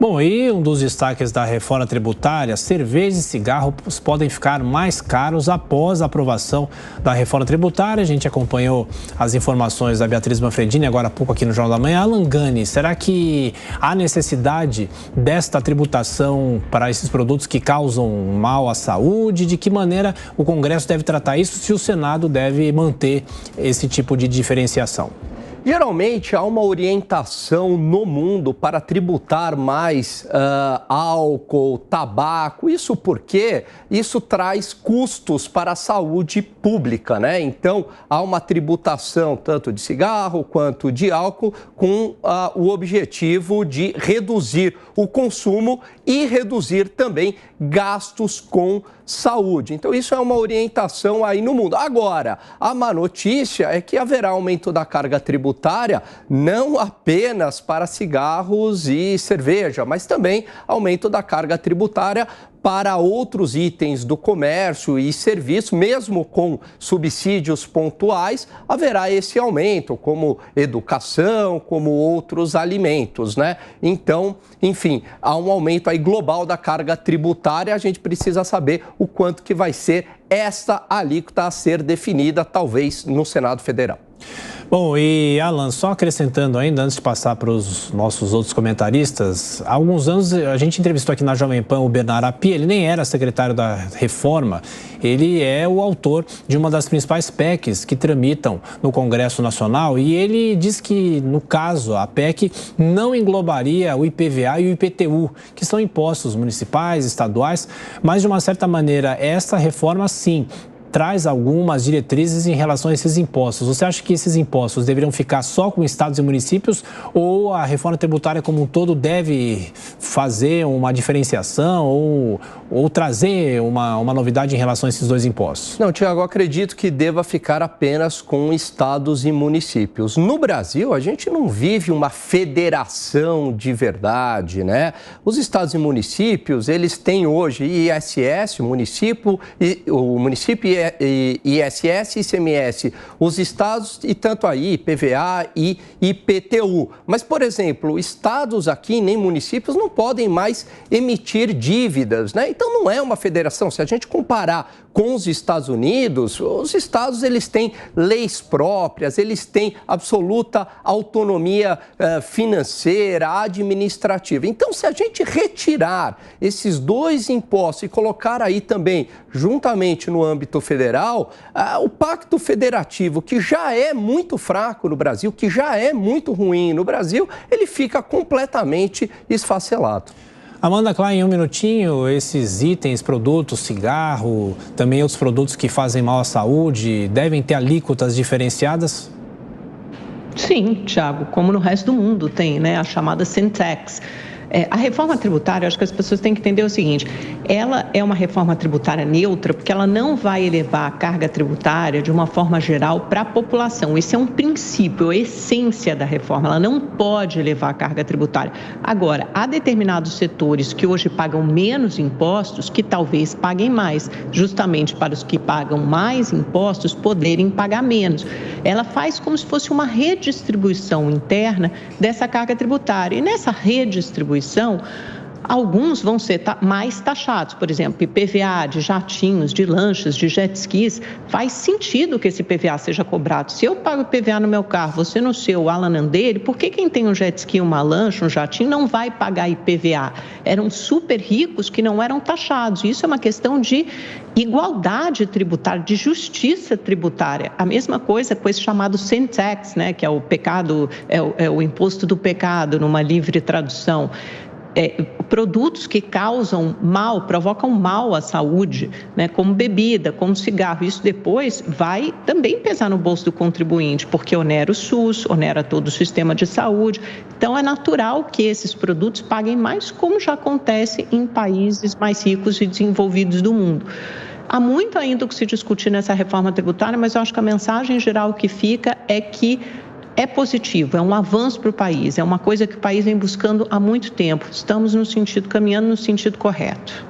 Bom, e um dos destaques da reforma tributária, cerveja e cigarros podem ficar mais caros após a aprovação da reforma tributária. A gente acompanhou as informações da Beatriz Manfredini agora há pouco aqui no Jornal da Manhã. Alan Gani, será que há necessidade desta tributação para esses produtos que causam mal à saúde? De que maneira o Congresso deve tratar isso, se o Senado deve manter esse tipo de diferenciação? Geralmente há uma orientação no mundo para tributar mais álcool, tabaco, isso porque isso traz custos para a saúde pública, né? Então há uma tributação tanto de cigarro quanto de álcool com o objetivo de reduzir o consumo e reduzir também gastos com saúde. Então isso é uma orientação aí no mundo. Agora, a má notícia é que haverá aumento da carga tributária não apenas para cigarros e cerveja, mas também aumento da carga tributária para outros itens do comércio e serviço, mesmo com subsídios pontuais, haverá esse aumento, como educação, como outros alimentos, né? Então, enfim, há um aumento aí global da carga tributária, a gente precisa saber o quanto que vai ser esta alíquota a ser definida, talvez, no Senado Federal. Bom, e Alan, só acrescentando ainda, antes de passar para os nossos outros comentaristas, há alguns anos a gente entrevistou aqui na Jovem Pan o Bernardo Api, ele nem era secretário da Reforma, ele é o autor de uma das principais PECs que tramitam no Congresso Nacional e ele diz que, no caso, a PEC não englobaria o IPVA e o IPTU, que são impostos municipais, estaduais, mas de uma certa maneira essa reforma sim traz algumas diretrizes em relação a esses impostos. Você acha que esses impostos deveriam ficar só com estados e municípios ou a reforma tributária como um todo deve fazer uma diferenciação ou trazer uma novidade em relação a esses dois impostos? Não, Tiago, eu acredito que deva ficar apenas com estados e municípios. No Brasil, a gente não vive uma federação de verdade, né? Os estados e municípios, eles têm hoje ISS, o município ISS e ICMS, os estados e tanto aí IPVA e IPTU. Mas, por exemplo, estados aqui, nem municípios, não podem mais emitir dívidas, né? Então, não é uma federação. Se a gente comparar com os Estados Unidos, os estados eles têm leis próprias, eles têm absoluta autonomia financeira, administrativa. Então, se a gente retirar esses dois impostos e colocar aí também, juntamente no âmbito federal, o pacto federativo, que já é muito fraco no Brasil, que já é muito ruim no Brasil, ele fica completamente esfacelado. Amanda Klein, em um minutinho, esses itens, produtos, cigarro, também outros produtos que fazem mal à saúde, devem ter alíquotas diferenciadas? Sim, Thiago, como no resto do mundo tem, né, a chamada sin tax. A reforma tributária, acho que as pessoas têm que entender o seguinte, ela é uma reforma tributária neutra porque ela não vai elevar a carga tributária de uma forma geral para a população. Esse é um princípio, a essência da reforma, ela não pode elevar a carga tributária. Agora, há determinados setores que hoje pagam menos impostos que talvez paguem mais, justamente para os que pagam mais impostos poderem pagar menos. Ela faz como se fosse uma redistribuição interna dessa carga tributária. E nessa redistribuição, alguns vão ser mais taxados, por exemplo, IPVA de jatinhos, de lanchas, de jet skis. Faz sentido que esse IPVA seja cobrado. Se eu pago IPVA no meu carro, você no seu, o Alan Andele, por que quem tem um jet ski, uma lancha, um jatinho, não vai pagar IPVA? Eram super ricos que não eram taxados. Isso é uma questão de igualdade tributária, de justiça tributária. A mesma coisa com esse chamado sin tax, né, que é o pecado, é o imposto do pecado, numa livre tradução. Produtos que causam mal, provocam mal à saúde, né, como bebida, como cigarro. Isso depois vai também pesar no bolso do contribuinte, porque onera o SUS, onera todo o sistema de saúde. Então, é natural que esses produtos paguem mais, como já acontece em países mais ricos e desenvolvidos do mundo. Há muito ainda o que se discutir nessa reforma tributária, mas eu acho que a mensagem geral que fica é que é positivo, é um avanço para o país, é uma coisa que o país vem buscando há muito tempo. Estamos caminhando no sentido correto.